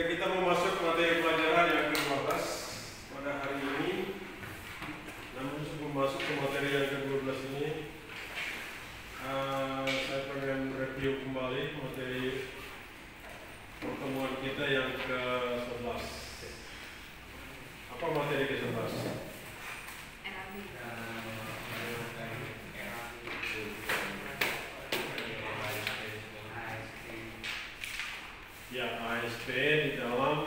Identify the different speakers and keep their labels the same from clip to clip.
Speaker 1: kita mau masuk materi pelajaran yang ke-12 pada hari ini. Namun sebelum masuk ke materi yang ke-12 ini, saya pengen review kembali materi pertemuan kita yang ke-11. Apa materi ke-11? Ya, ASP di dalam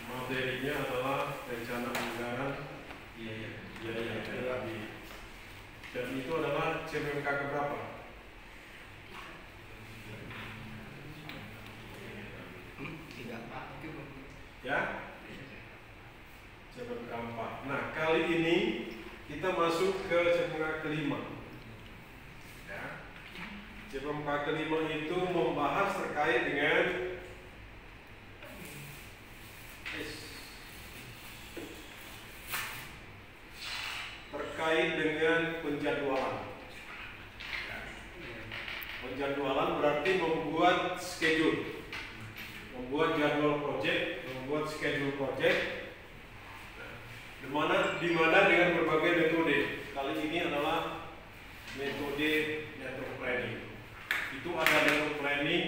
Speaker 1: materinya adalah rencana anggaran biaya terapi. Dan itu adalah CPMK keberapa? Ya? CPMK 4. Nah, kali ini kita masuk ke CPMK kelima. CPMK kelima itu membahas terkait dengan penjadwalan. Penjadwalan berarti membuat schedule, membuat jadwal project, membuat schedule project. Di mana dengan berbagai metode. Kali ini adalah metode network planning. Itu ada network planning,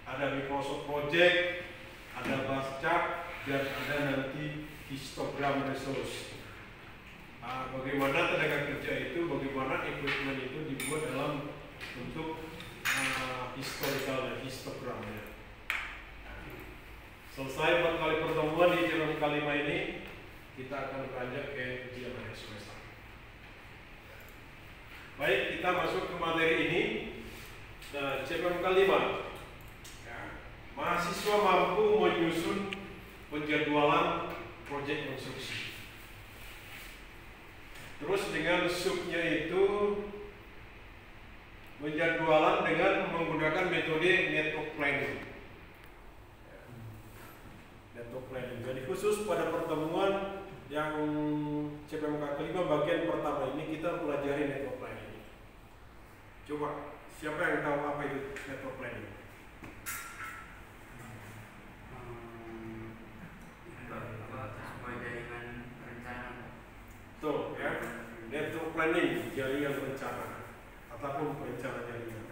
Speaker 1: ada Microsoft Project, ada Basecamp, dan ada nanti histogram resource. Bagaimana tenaga kerja itu, bagaimana equipment itu dibuat dalam bentuk historical dan histogramnya. Selesai 4 kali pertemuan di CPMK kelima ini, kita akan beranjak ke ujian akhir semester. Baik, kita masuk ke materi ini. CPMK 5, mahasiswa mampu menyusun penjadwalan proyek konstruksi. Terus dengan subnya itu penjadwalan dengan menggunakan metode network planning. Network planning. Jadi khusus pada pertemuan yang CPMK kelima bagian pertama ini kita pelajari network planning. Coba. Siapa yang tahu apa itu network planning?
Speaker 2: Sebuah jaringan rencana.
Speaker 1: Tuh ya, network planning jaringan rencana ataupun perencanaan jaringan.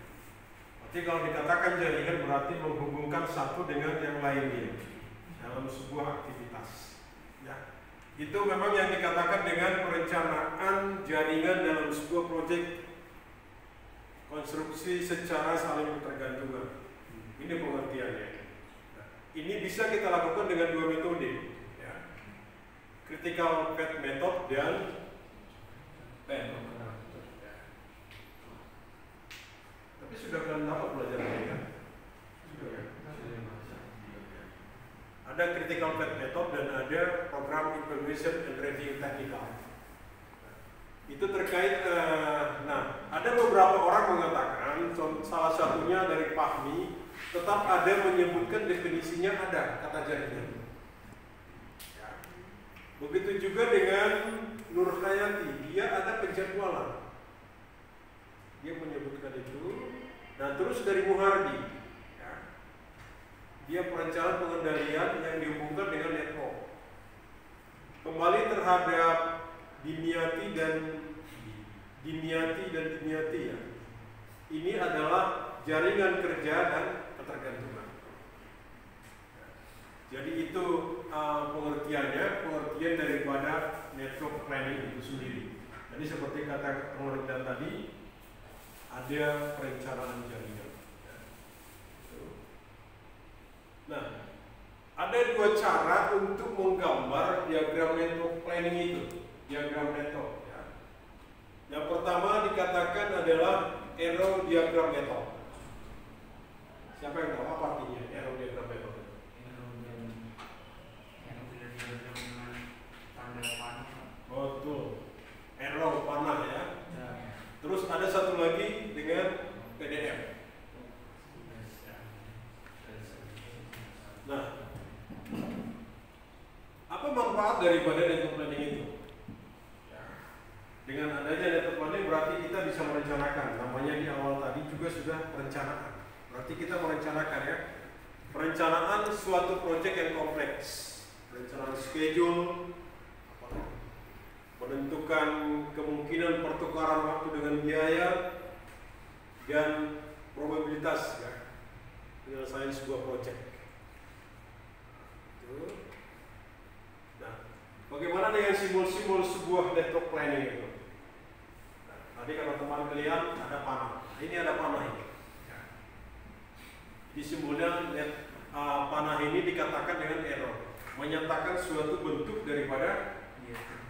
Speaker 1: Berarti kalau dikatakan jaringan berarti menghubungkan satu dengan yang lainnya dalam sebuah aktivitas. Ya, itu memang yang dikatakan dengan perencanaan jaringan dalam sebuah proyek konstruksi secara saling bertergantungan. Ini pengertiannya. Nah, ini bisa kita lakukan dengan dua metode, ya. Critical path method dan PEM. Tapi sudah kalian dapat pelajarannya kan? Sudah kan? Ada critical path method dan ada program evaluation and review technical. Itu terkait, ada beberapa orang mengatakan, salah satunya dari Fahmi, tetap ada menyebutkan definisinya ada kata jaringan. Ya. Begitu juga dengan Nur Hayati, dia ada penjadwalan. Dia menyebutkan itu. Nah terus dari Muhardi, ya. Dia perencanaan pengendalian yang dihubungkan dengan network. Kembali terhadap Dimyati dan Dimyati ya. Ini adalah jaringan kerja dan ketergantungan. Jadi itu pengertian daripada network planning itu sendiri. Jadi seperti kata pengertian tadi, ada perencanaan jaringan. Nah, ada dua cara untuk menggambar diagram network planning itu. Diagram network ya. Yang pertama dikatakan adalah arrow diagram method. Siapa yang tahu apa artinya arrow diagram method? Betul. Arrow panah ya. Terus ada satu lagi dengan PDF. Nah, apa manfaat daripada network planning itu? Dengan adanya network planning berarti kita bisa merencanakan. Namanya di awal tadi juga sudah perencanaan. Berarti kita merencanakan ya. perencanaan suatu proyek yang kompleks, perencanaan schedule, menentukan kemungkinan pertukaran waktu dengan biaya dan probabilitas ya, penyelesaian sebuah proyek. Nah, bagaimana dengan simbol-simbol sebuah network planning itu? Nah, tadi kalau teman lihat ada panah, ini ada panah ini. Di simbolnya panah ini dikatakan dengan arrow, menyatakan suatu bentuk daripada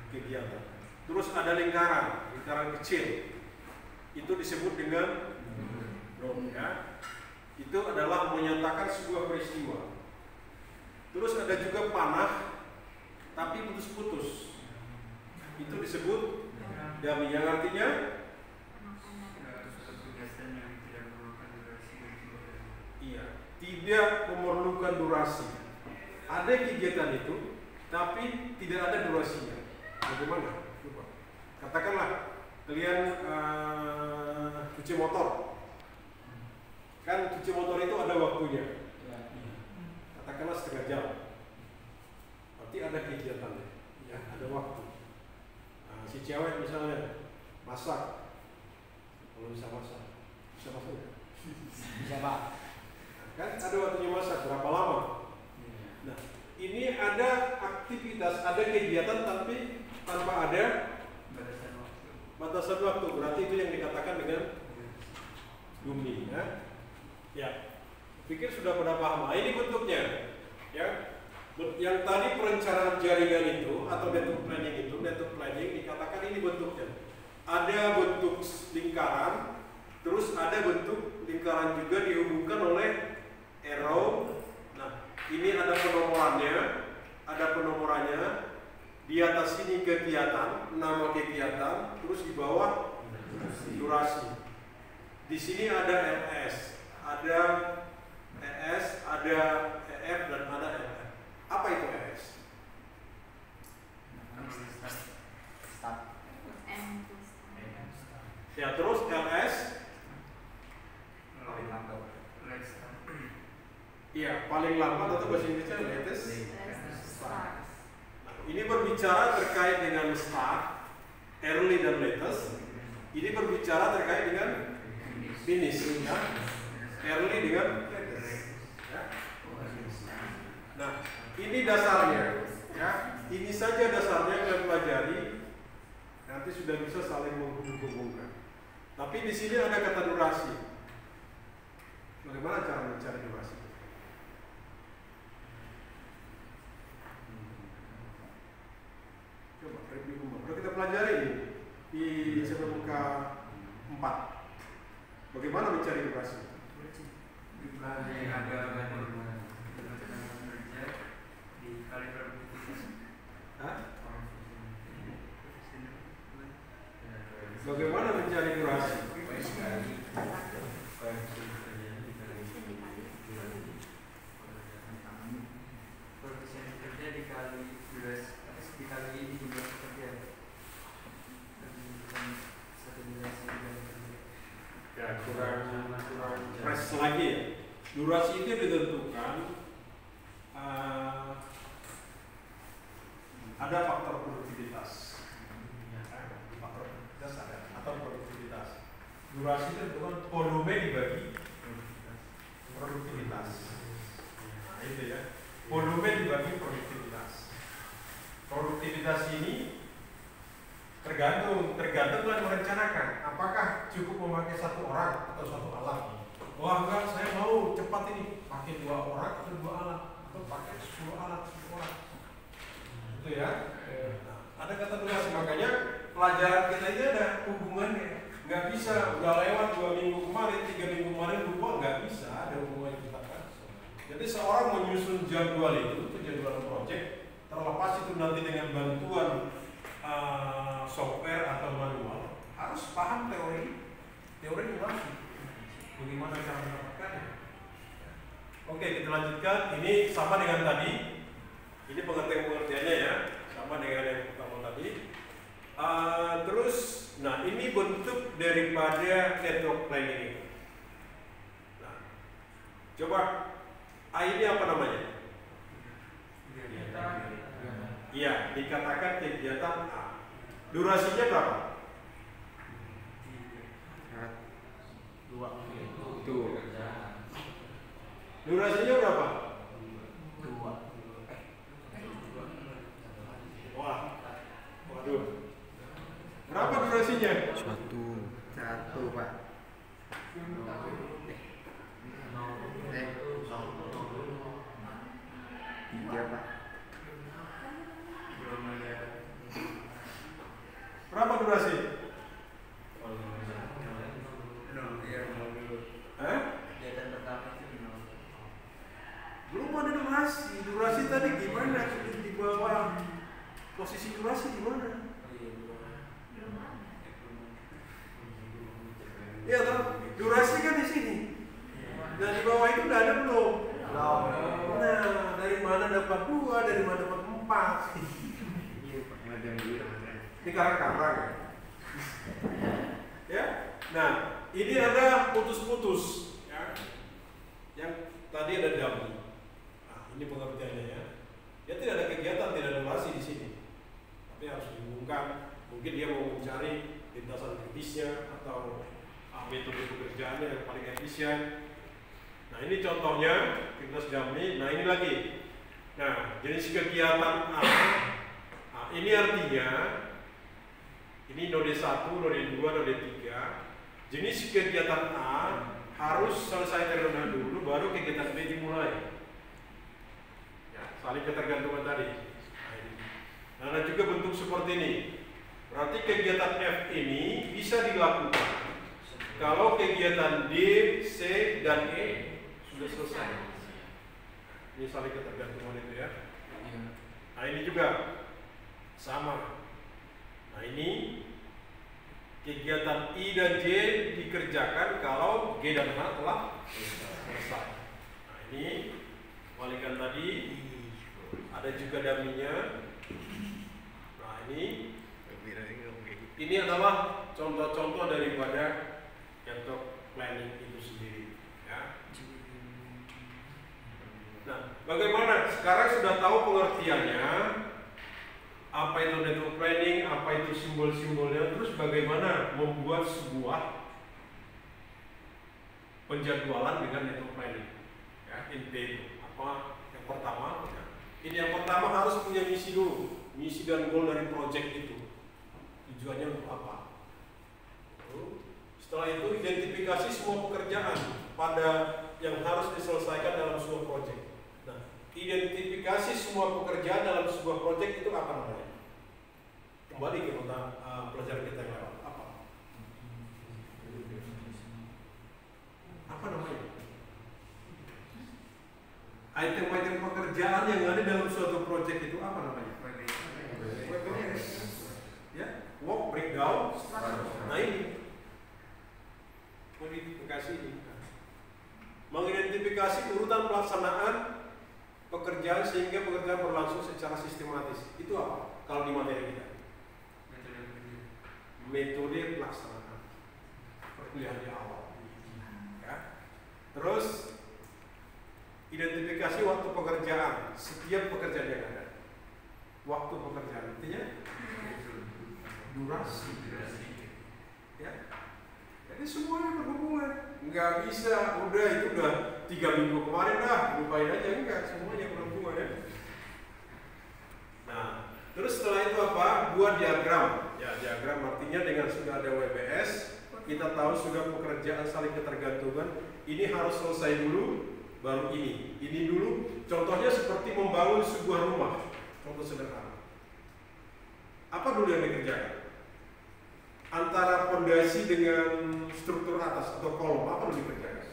Speaker 1: kegiatan. Terus ada lingkaran kecil, itu disebut dengan dome ya. Itu adalah menyatakan sebuah peristiwa. Terus ada juga panah, tapi putus-putus. Itu disebut dummy, yang artinya tidak memerlukan durasi. Ada kegiatan itu, tapi tidak ada durasinya. Bagaimana? Coba. Katakanlah kalian cuci motor. Kan cuci motor itu ada waktunya. Katakanlah setengah jam. Berarti ada kegiatannya. Ya, ada waktu. Nah, si cewek misalnya masak. Kalau bisa masak ya? Bisa Pak. Kan ada waktunya masak, berapa lama? Nah, ini ada aktivitas, ada kegiatan tapi tanpa ada batasan waktu. Berarti itu yang dikatakan dengan dummy ya. Ya, pikir sudah pada paham. Nah, ini bentuknya ya. Yang tadi perencanaan jaringan itu atau network planning dikatakan ini bentuknya. Ada bentuk lingkaran, terus ada bentuk lingkaran juga dihubungkan oleh arrow. Nah, ini ada penomorannya. Di atas ini kegiatan, nama kegiatan, terus di bawah durasi. Di sini ada LS, ada ES, ada EF dan ada LF. Apa itu ES? Ya, terus LS iya, paling lambat atau bahasa Inggrisnya latest start. Nah, ini berbicara terkait dengan start, early dan latest. Ini berbicara terkait dengan finish, ya. Early dengan latest. Ya. Nah, ini dasarnya, ya. Ini saja dasarnya yang kalian pelajari. Nanti sudah bisa saling menghubung-hubungkan. Tapi di sini ada kata durasi. Bagaimana cara mencari durasi? Coba review umum. Kalau kita pelajari di CPMK 4, bagaimana mencari durasi? Bagaimana mencari durasi? Ya, kurang fresh lagi ya. Durasi itu ditentukan ada faktor produktivitas. Faktor produktivitas ada atau produktivitas. Durasi itu ditentukan volume dibagi produktivitas. Nah, itu ya. Volume dibagi produktivitas. Produktivitas ini tergantung kalian merencanakan apakah cukup memakai satu orang atau satu alat. Wah enggak, saya mau cepat ini pakai 2 orang atau 2 alat atau pakai 10 alat 10 orang. Itu ya. Nah, ada kata durasi, makanya pelajaran kita ini ada hubungannya. Nggak bisa udah lewat 2 minggu kemarin, 3 minggu kemarin lupa, nggak bisa, ada hubungannya kita kan. Jadi seorang menyusun jadwal itu jadwal proyek, terlepas itu nanti dengan bantuan software atau manual, harus paham teori durasi. Bagaimana cara mendapatkannya? Oke, kita lanjutkan. Ini sama dengan tadi. Ini pengertiannya ya, sama dengan yang pertama tadi. Terus, nah ini bentuk daripada network planning ini. Nah, coba A ini apa namanya? Iya, dikatakan kegiatan A. Durasinya berapa?
Speaker 3: 2.
Speaker 1: Durasinya berapa?
Speaker 3: 2.
Speaker 1: Wah, waduh. Berapa durasinya?
Speaker 3: 1, Pak. 3, Pak.
Speaker 1: Berapa durasi?
Speaker 2: Kegiatan pertama itu
Speaker 1: Belum ada durasi. Durasi tadi gimana? Di bawah posisi durasi gimana? Iya toh, durasi kan di sini. Nah di bawah itu udah ada belum? Nah dari mana dapat 2, dari mana dapat 4? Ini karang-karang ya. Nah ini ada putus-putus ya. Yang tadi ada dummy. Nah ini pengertiannya ya. Dia tidak ada kegiatan, tidak ada durasi di sini. Tapi harus dihubungkan. Mungkin dia mau mencari lintasan kritisnya atau metode pekerjaannya yang paling efisien. Nah ini contohnya kritis dummy. Nah ini lagi. Nah jenis kegiatan A. Nah, ini artinya ini node 1, node 2, node 3. Jenis kegiatan A harus selesai terlebih dulu, baru kegiatan B dimulai. Ya, saling ketergantungan tadi. Nah, ada juga bentuk seperti ini. Berarti kegiatan F ini bisa dilakukan kalau kegiatan D, C, dan E sudah selesai. Ini saling ketergantungan itu ya. Nah ini juga sama. Nah ini kegiatan I dan J dikerjakan kalau G dan H telah selesai. Nah ini balikan tadi, ada juga daminya. Nah ini adalah contoh-contoh daripada contoh planning itu sendiri. Ya. Nah, bagaimana? Sekarang sudah tahu pengertiannya. Apa itu network planning, apa itu simbol-simbolnya, terus bagaimana membuat sebuah penjadwalan dengan network planning. Ya, inti itu. Apa yang pertama? Ya. Ini yang pertama harus punya misi dulu, misi dan goal dari project itu. Tujuannya untuk apa? Setelah itu identifikasi semua pekerjaan pada yang harus diselesaikan dalam sebuah project. Identifikasi semua pekerjaan dalam sebuah proyek itu apa namanya? Kembali ke pelajaran kita yang lewat. Apa namanya? Item-item pekerjaan yang ada dalam suatu proyek itu apa namanya? WPS. Ya, work breakdown structure. Nah ini mengidentifikasi ini. Mengidentifikasi urutan pelaksanaan pekerjaan sehingga pekerjaan berlangsung secara sistematis. Itu apa? Kalau di materi kita, metode pelaksanaan perkuliahan di awal. Ya. Terus identifikasi waktu pekerjaan setiap pekerjaan yang ada. Waktu pekerjaan artinya durasi. Ya. Jadi semuanya berhubungan. Nggak bisa, udah itu udah 3 minggu kemarin lupain aja, enggak, semuanya berhubungan ya. Nah, terus setelah itu apa? Buat diagram. Ya, diagram artinya dengan sudah ada WBS, kita tahu sudah pekerjaan saling ketergantungan. Ini harus selesai dulu, baru ini. Ini dulu, contohnya seperti membangun sebuah rumah. Contoh sederhana. Apa dulu yang dikerjakan? Antara fondasi dengan struktur atas atau kolom, apa dulu dikerjakan?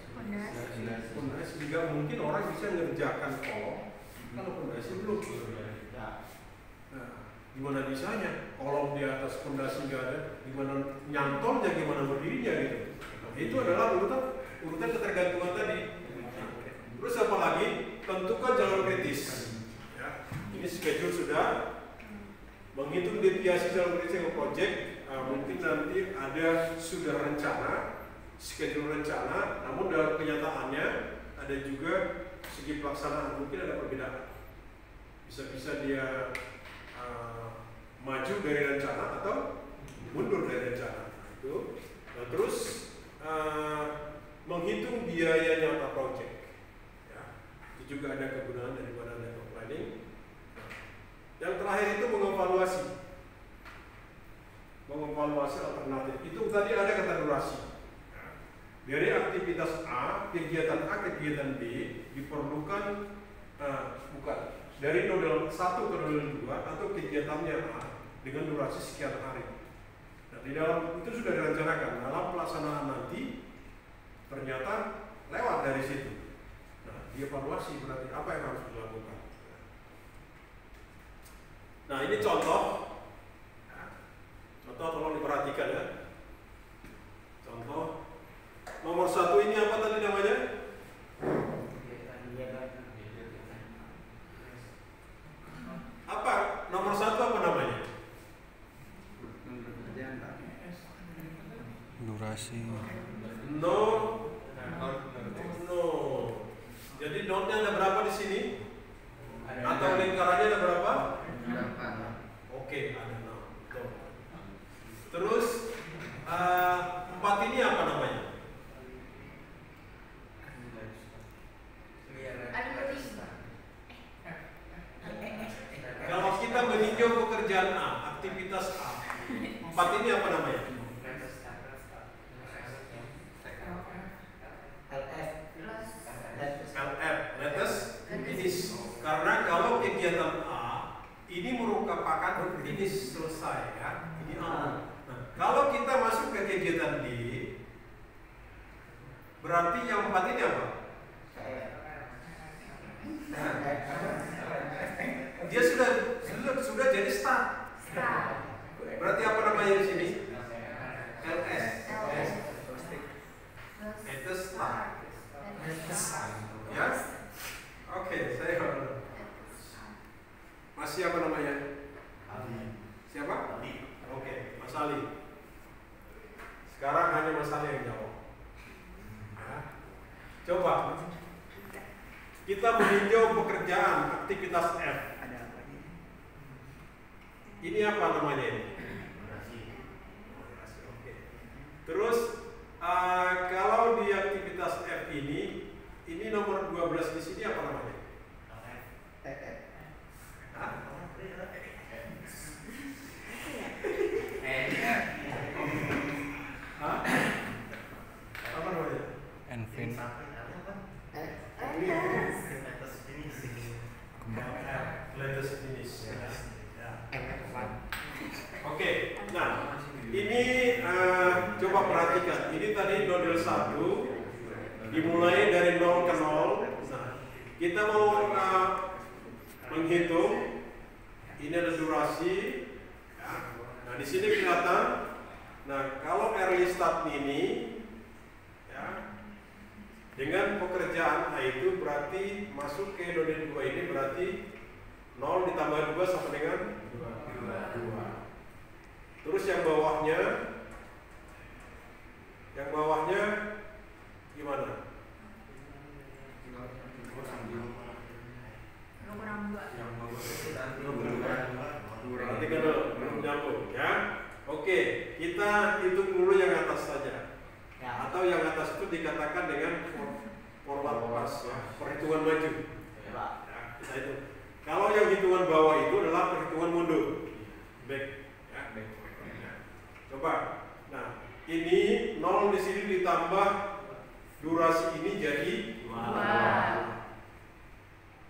Speaker 1: Fondasi. Juga mungkin orang bisa mengerjakan kolom kalau fondasi belum. Nah, gimana bisanya? Kolom di atas fondasi nggak ada, gimana nyantolnya, gimana berdirinya gitu. Nah, itu adalah urutan ketergantungan tadi. Terus apa lagi? Tentukan jalur kritis. Ya, ini schedule sudah. Menghitung deviasi jalur kritis yang project. Mungkin nanti ada sudah rencana, schedule rencana, namun dalam kenyataannya ada juga segi pelaksanaan mungkin ada perbedaan. Bisa-bisa dia maju dari rencana atau mundur dari rencana. Itu. Nah, terus menghitung biaya nyata proyek. Ya, itu juga ada kegunaan daripada network planning. Nah, yang terakhir itu mengevaluasi alternatif. Itu tadi ada kata durasi. Dari aktivitas A, kegiatan B diperlukan bukan dari nodal 1 ke nodal 2 atau kegiatannya A dengan durasi sekian hari. Nah, di dalam itu sudah direncanakan dalam pelaksanaan nanti ternyata lewat dari situ. Nah, dievaluasi berarti apa yang harus dilakukan. Nah, ini contoh. Contoh tolong diperhatikan ya. Contoh nomor 1 ini apa tadi namanya? Apa? Nomor 1 apa namanya?
Speaker 4: Durasi.
Speaker 1: No. Jadi node-nya ada berapa di sini? Atau lingkarannya ada berapa?
Speaker 3: 8.
Speaker 1: Oke, ada 6. Terus 4 ini apa namanya? Kalau kita meninjau pekerjaan A, aktivitas A, 4 ini apa namanya? LF, latest finish. Karena kalau kegiatan A ini merupakan finish selesai ya, ini A. Nah, kalau kita masuk ke kegiatan D, berarti yang 4 ini apa? Dia sudah jadi start. Berarti apa namanya di sini? LS. Latest start. Ya. Oke, saya masih apa namanya? Siapa? Oke, Mas Ali. Sekarang hanya Mas Ali yang jawab. Ya. Coba kita meninjau pekerjaan aktivitas F. Ini apa namanya ini? Oke. Terus kalau di aktivitas F ini nomor 12 di sini apa namanya? Hah? Hah? Apa namanya?
Speaker 4: Enfin.
Speaker 1: Latest finish. Oke, nah ini coba perhatikan. Ini tadi nodal 1 dimulai dari 0 ke 0. Nah, kita mau menghitung. Ini ada durasi. Ya. Nah, di sini kelihatan. Nah, kalau early start ini, ya, dengan pekerjaan A itu berarti masuk ke node 2 ini berarti 0 ditambah 2 sama dengan 2. Terus yang bawahnya gimana? Berarti kan belum nyambung ya. Oke, kita hitung dulu yang atas saja. Atau yang atas itu dikatakan dengan forward pass ya, perhitungan maju. Ya, kita hitung. Kalau yang hitungan bawah itu adalah perhitungan mundur. Back. Ya, back. Coba. Nah, ini 0 di sini ditambah durasi ini jadi 2.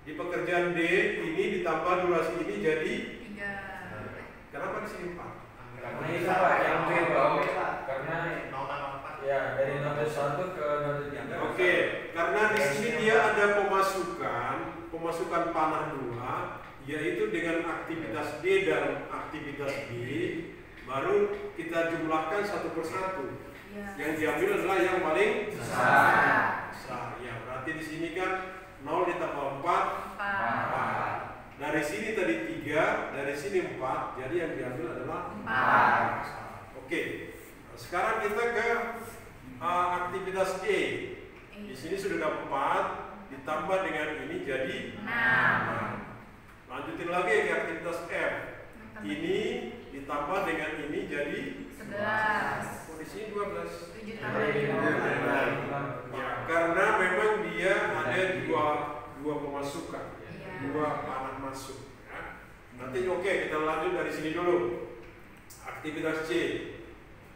Speaker 1: Di pekerjaan D ini ditambah durasi ini jadi 3. Kenapa di sini 4?
Speaker 2: Karena ini Pak yang B bawah karena ya dari node 1 ke node 3.
Speaker 1: Oke, karena di sini dia ada pemasukan panah 2, yaitu dengan aktivitas D dan aktivitas B, baru kita jumlahkan satu persatu. Yang diambil adalah yang paling besar. Ya, berarti di sini kan 0 ditambah 4. Dari sini tadi 3, dari sini 4, jadi yang diambil adalah 4. Oke. Nah, sekarang kita ke aktivitas E. Di sini sudah ada 4, ditambah dengan ini jadi 6. Lanjutin lagi ke aktivitas F. Ini ditambah dengan ini jadi
Speaker 4: 11.
Speaker 1: Oh, di sini 12.
Speaker 4: 7 tambah 5.
Speaker 1: Ya, karena memang dia ada dua pemasukan,
Speaker 4: Iya.
Speaker 1: 2 panah masuk. Ya. Nanti oke, kita lanjut dari sini dulu. Aktivitas C.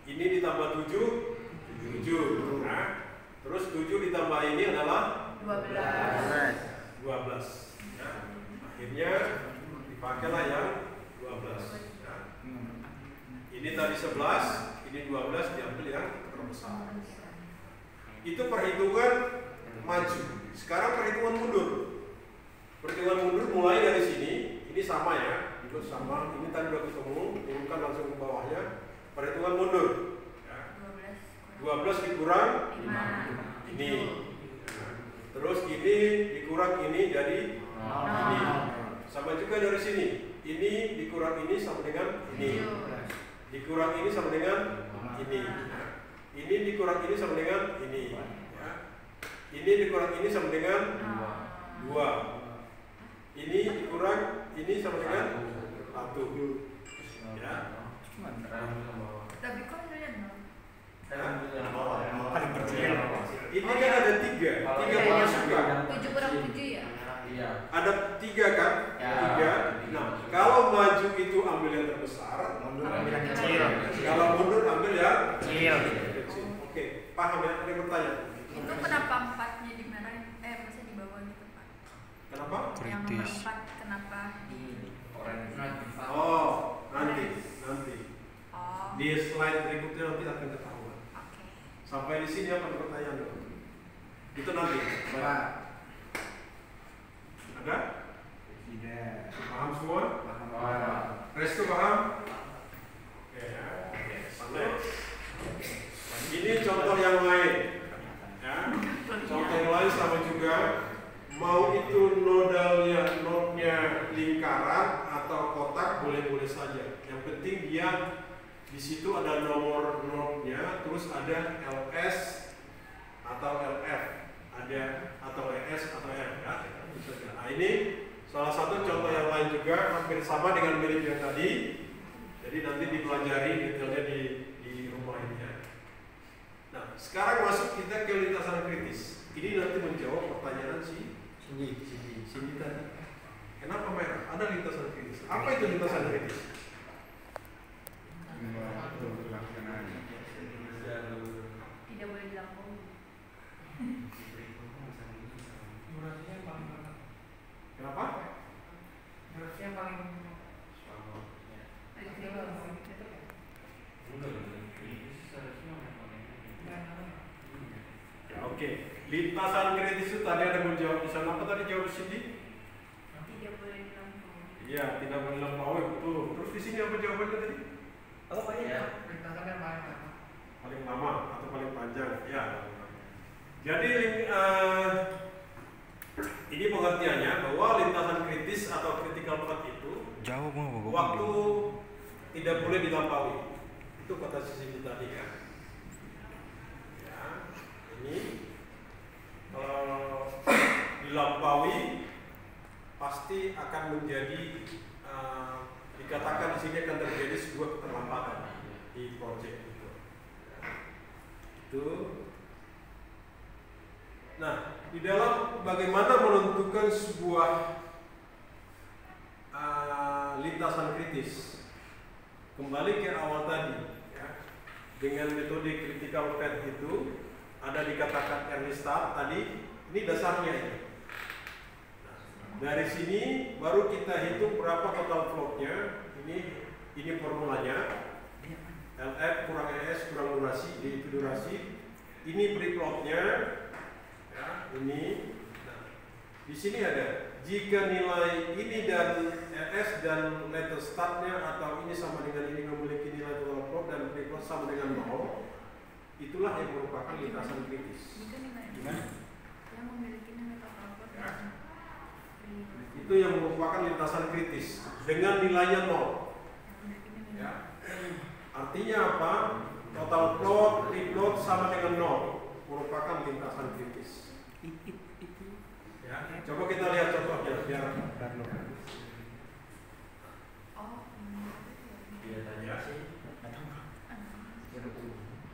Speaker 1: Ini ditambah 7. Nah, terus 7 ditambah ini adalah 12. Ya. Akhirnya dipakailah yang 12. Ya. Ini tadi 11, ini 12, diambil yang terbesar. Itu perhitungan maju. Sekarang perhitungan mundur. Perhitungan mundur mulai dari sini, ini sama ya, itu sama. Ini tadi udah ketemu, ini kan langsung ke bawahnya. Perhitungan mundur. Ya. 12 dikurang
Speaker 4: 5.
Speaker 1: ini. Terus ini dikurang ini jadi ini. Sama juga dari sini. Ini dikurang ini sama dengan ini. Dikurang ini sama dengan ini. Ini dikurang ini sama dengan ini. Ya. Ini dikurang ini sama dengan 2. Ini dikurang ini sama dengan 1. Ya.
Speaker 4: Tapi kok lihat dong.
Speaker 2: Paling kecil.
Speaker 1: Ini kan ada 3 pemasukan.
Speaker 4: 7 kurang 7 ya?
Speaker 2: Iya.
Speaker 1: Ada 3 kan? 3. Nah, kalau maju itu ambil yang terbesar,
Speaker 3: Mundur ambil yang kecil.
Speaker 1: kalau mundur ambil yang
Speaker 3: Kecil.
Speaker 1: kecil. Oke, paham ya? Ada yang bertanya?
Speaker 4: Itu kenapa 4-nya dimarahin? Maksudnya di bawah gitu Pak?
Speaker 1: Kenapa?
Speaker 4: Yang nomor 4 kenapa di
Speaker 1: Oh, nanti.
Speaker 4: Oh,
Speaker 1: Di slide berikutnya nanti akan ketahuan.
Speaker 4: oke.
Speaker 1: Sampai di sini apa pertanyaan dulu? Itu nanti.
Speaker 3: Pak.
Speaker 1: Ada?
Speaker 3: Tidak.
Speaker 1: Paham semua? Restu paham? Oke ya. Santai. Ini contoh yang lain. Ya. Contoh yang lain sama juga. Mau itu nodnya lingkaran atau kotak boleh-boleh saja. Yang penting dia di situ ada nomor nodnya, terus ada LS atau LF, ada atau ES atau F ya. Nah ini salah satu contoh yang lain juga hampir sama dengan mirip yang tadi. Jadi nanti dipelajari detailnya di rumah ini ya. Nah sekarang masuk kita ke lintasan kritis. Ini nanti menjawab pertanyaan Cindy tadi. Kenapa merah? Ada lintasan kritis. Apa itu lintasan kritis?
Speaker 4: Tidak boleh dilampaui.
Speaker 1: Kenapa?
Speaker 4: Paling
Speaker 1: Ya, oke. Lintasan kritis itu tadi ada menjawab di sana. Apa tadi jawab Cindy?
Speaker 4: tidak boleh dilampaui.
Speaker 1: Iya, tidak boleh melampaui, betul. Terus di sini apa jawabannya tadi?
Speaker 2: Apa Pak ya?
Speaker 1: Paling lama atau paling panjang? Ya. Jadi ini pengertiannya bahwa lintasan kritis atau critical path itu
Speaker 5: Jauh mau
Speaker 1: waktu tidak boleh dilampaui. Itu kata Cindy tadi ya. Ya, ini kalau dilampaui pasti akan menjadi dikatakan di sini akan terjadi sebuah keterlambatan di proyek itu. Nah, di dalam bagaimana menentukan sebuah lintasan kritis, kembali ke awal tadi, ya, dengan metode critical path itu ada dikatakan early start tadi, ini dasarnya ini. Dari sini baru kita hitung berapa total floatnya. Ini formulanya. LF kurang ES kurang durasi, itu durasi. Ini pre-floatnya. Ya, ini. Nah, di sini ada jika nilai ini dan ES dan latest startnya atau ini sama dengan ini memiliki nilai total float dan pre-float sama dengan 0, itulah yang merupakan lintasan kritis.
Speaker 4: Yang memiliki nilai total float.
Speaker 1: Ya. Itu yang merupakan lintasan kritis dengan nilainya 0. Ya. Artinya apa? Total float, pre-float sama dengan 0 merupakan lintasan kritis. Ya, coba kita lihat contohnya biar ya.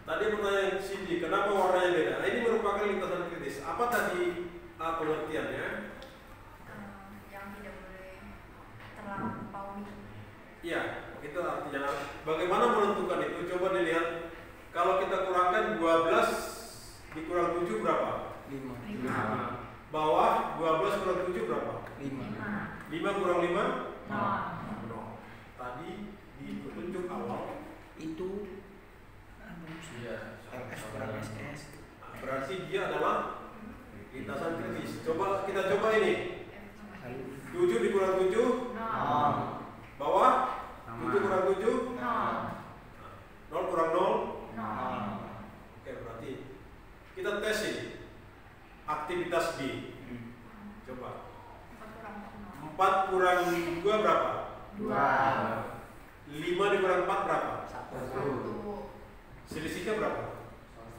Speaker 1: Tadi pertanyaan Cindy, kenapa warnanya beda? Nah, ini merupakan lintasan kritis. Apa tadi pengertiannya?
Speaker 4: Yang tidak boleh terlampaui.
Speaker 1: Iya, itu artinya. Bagaimana menentukan itu? Coba dilihat. Kalau kita kurangkan 12 dikurang 7 berapa?
Speaker 3: 5.
Speaker 1: Bawah 12 kurang 7 berapa?
Speaker 3: 5.
Speaker 1: 5 kurang 5?
Speaker 4: 0.
Speaker 1: Tadi di petunjuk awal
Speaker 3: Itu
Speaker 2: Iya.
Speaker 3: LS kurang SS.
Speaker 1: berarti dia adalah lintasan kritis. Coba kita coba ini. 7 dikurang 7 bawah 7 kurang 7 0 kurang 0. Oke, berarti kita tes ini aktivitas B. Coba 4 kurang 2 berapa? 5 dikurang 4 berapa?
Speaker 4: 1.
Speaker 1: Selisihnya berapa?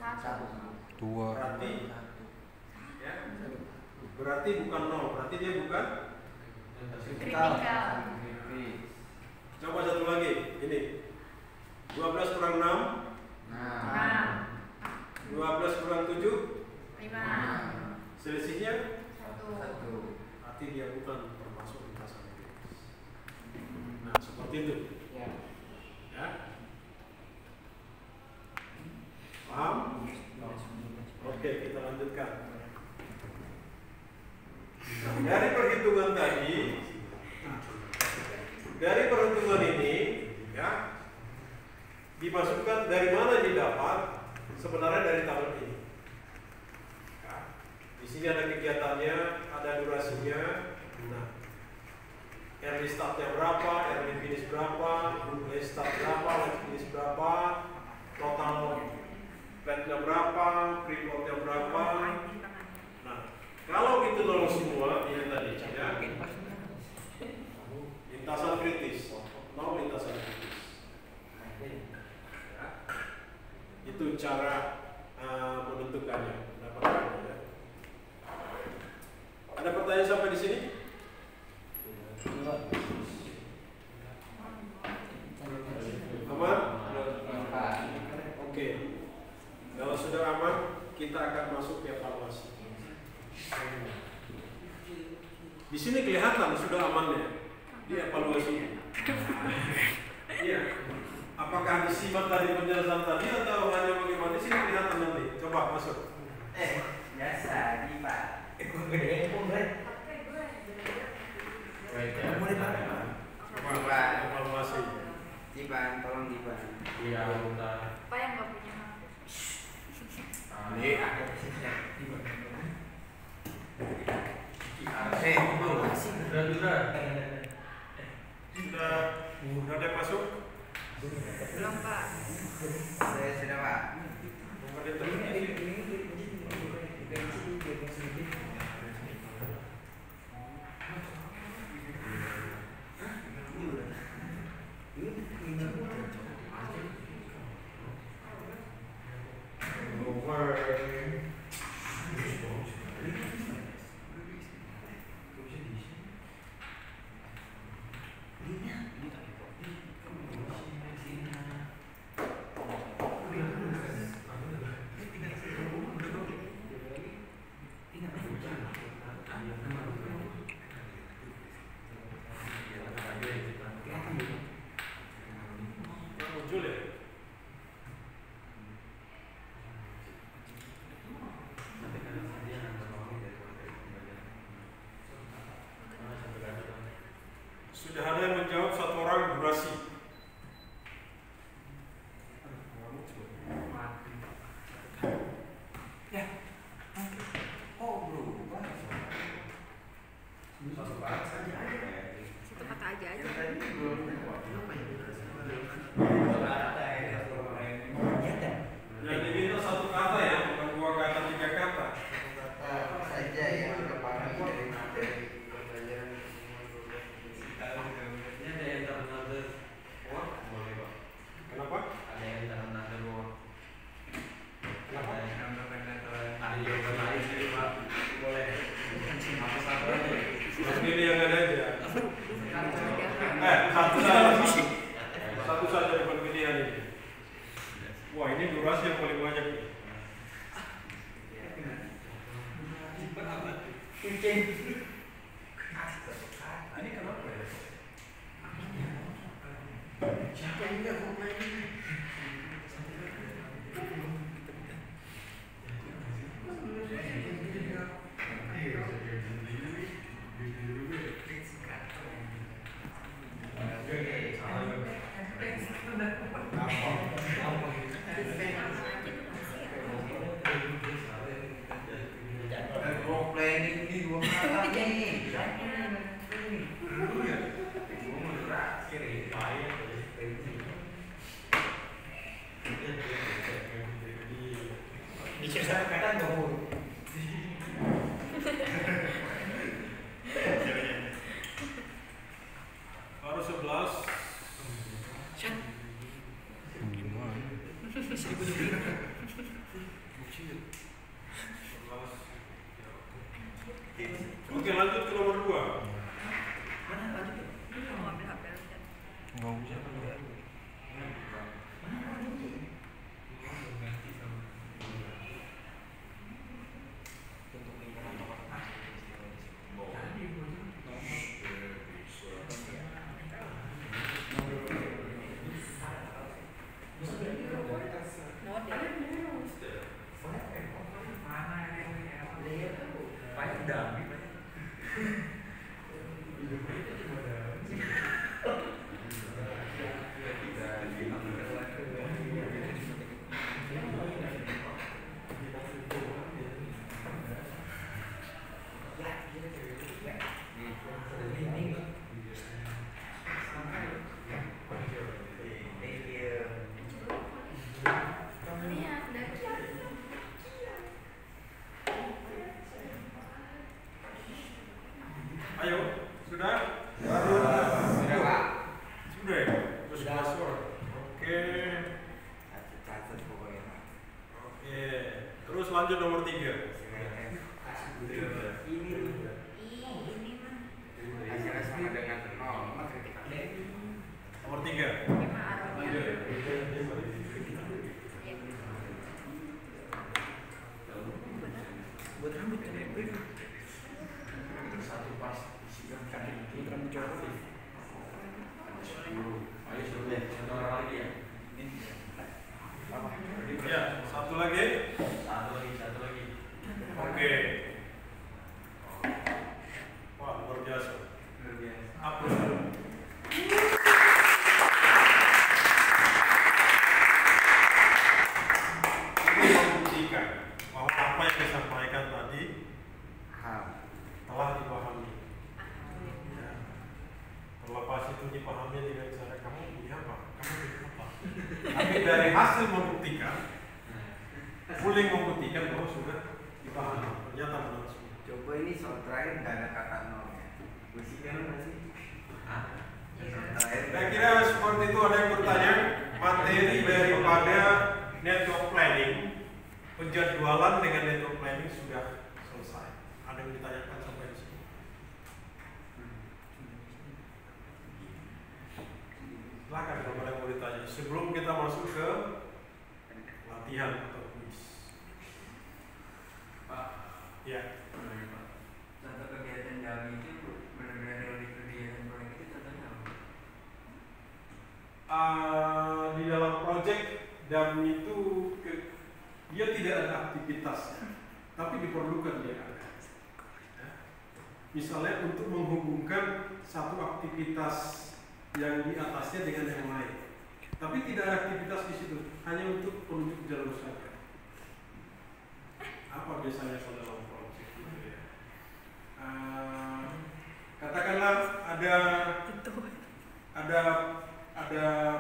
Speaker 4: 1.
Speaker 3: 2.
Speaker 1: Berarti ya, berarti bukan 0, berarti dia bukan.
Speaker 4: Kritikal.
Speaker 1: Coba satu lagi, ini 12 kurang 6 12 kurang 7
Speaker 4: 5.
Speaker 1: selisihnya
Speaker 4: 1.
Speaker 1: berarti dia bukan termasuk lintasan kritis. Nah, seperti itu.
Speaker 3: Ya.
Speaker 1: Ya. Paham? Oke, kita lanjutkan. Nah, dari perhitungan tadi, dari perhitungan ini, ya, dimasukkan dari mana didapat? Sebenarnya dari tabel ini. Ya, di sini ada kegiatannya, ada durasinya. Nah, early startnya berapa, early finish berapa, late start berapa, late finish berapa, total plantnya berapa, pre-plotnya berapa. Nah, kalau itu nol semua, ini tadi ya, lintasan kritis, nol lintasan kritis. Ya. Itu cara menentukannya, mendapatkannya. Ya. Ada pertanyaan sampai di sini? Aman? Oke. Kalau sudah aman, kita akan masuk ke evaluasi. Di sini kelihatan sudah amannya di evaluasi. Iya. Apakah disimak tadi penjelasan tadi atau hanya bagaimana? Di sini kelihatan nanti. Coba masuk.
Speaker 3: Biasa, Pak.
Speaker 1: Coba evaluasi.
Speaker 3: Diban, tolong diban.
Speaker 2: Iya, bentar.
Speaker 4: Apa yang nggak punya HP?
Speaker 2: Sudah.
Speaker 1: Sudah ada masuk?
Speaker 4: Belum, Pak.
Speaker 3: Saya sudah, Pak.
Speaker 1: Ada terjadi. Muncul ya? Sudah ada yang menjawab satu orang durasi.
Speaker 4: Satu kata aja.
Speaker 1: Yang diminta satu kata ya, bukan 2 kata, 3 kata.
Speaker 3: Saja yang terpahami dari pembelajaran. Ini kenapa ya?
Speaker 2: Siapa yang nggak mau main ini?
Speaker 3: Planning di 2 malam nih.
Speaker 2: Kadang ngomong.
Speaker 1: Baru 11. Oke, lanjut ke nomor 2.
Speaker 4: Mau ambil HP lu, Chan.
Speaker 5: Nggak usah.
Speaker 1: Ayo, sudah?
Speaker 3: Sudah, Pak.
Speaker 1: Sudah ya? Terus masuk. Oke.
Speaker 3: Catat pokoknya, Pak.
Speaker 1: Oke. Terus lanjut nomor 3.
Speaker 4: Ini mah
Speaker 3: Hasilnya sama dengan 0.
Speaker 1: Nomor 3.
Speaker 4: 5 arahnya.
Speaker 5: Buat rambut kan ya?
Speaker 2: Satu pas isikan kaki
Speaker 5: Buat rambut jorok.
Speaker 2: Ayo sudah satu orang lagi ya.
Speaker 1: Ya, satu lagi.
Speaker 2: Satu lagi.
Speaker 1: Oke. Wah, luar biasa.
Speaker 3: Luar biasa.
Speaker 1: Upload dulu. Ini membuktikan bahwa apa yang disampaikan tadi telah dipahami. Ya. Terlepas itu dipahami dengan cara kamu punya apa, kamu punya apa. Tapi dari hasil membuktikan, Fuling membuktikan bahwa sudah dipahami. Ternyata benar semua.
Speaker 3: Coba ini soal terakhir nggak ada kata 0 ya. Musikan masih.
Speaker 1: Saya kira seperti itu. Ada yang bertanya materi daripada network planning, penjadwalan dengan network planning sudah selesai. Ada yang ditanyakan sampai di sini? Silakan kalau ada yang mau ditanya sebelum kita masuk ke latihan atau kuis.
Speaker 3: Pak.
Speaker 1: Ya.
Speaker 3: Contoh kegiatan kami itu benar-benar dari kegiatan proyek itu contohnya apa?
Speaker 1: Di dalam project dan itu dia tidak ada aktivitasnya, tapi diperlukan dia ada. Ya. Misalnya untuk menghubungkan satu aktivitas yang di atasnya dengan yang lain, tapi tidak ada aktivitas di situ, hanya untuk penunjuk jalur saja. Apa biasanya kalau dalam project itu ya? Katakanlah ada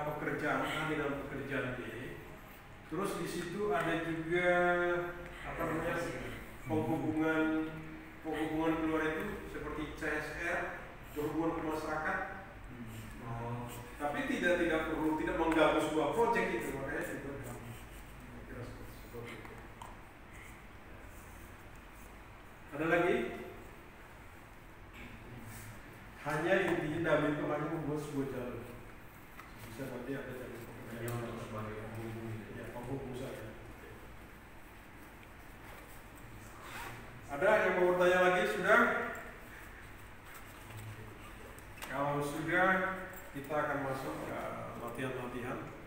Speaker 1: pekerjaan A di dalam pekerjaan B. Terus di situ ada juga apa namanya penghubungan keluar itu seperti CSR, berhubungan ke masyarakat. Tapi tidak perlu tidak menggabung sebuah proyek itu, makanya juga kira seperti itu. Ada lagi? Hanya intinya dalam itu hanya membuat sebuah jalur. Bisa nanti ada jalur pekerjaan untuk sebagai penghubung, ya penghubung saja. Ada yang mau bertanya lagi? Sudah? Kalau sudah, kita akan masuk ke latihan-latihan.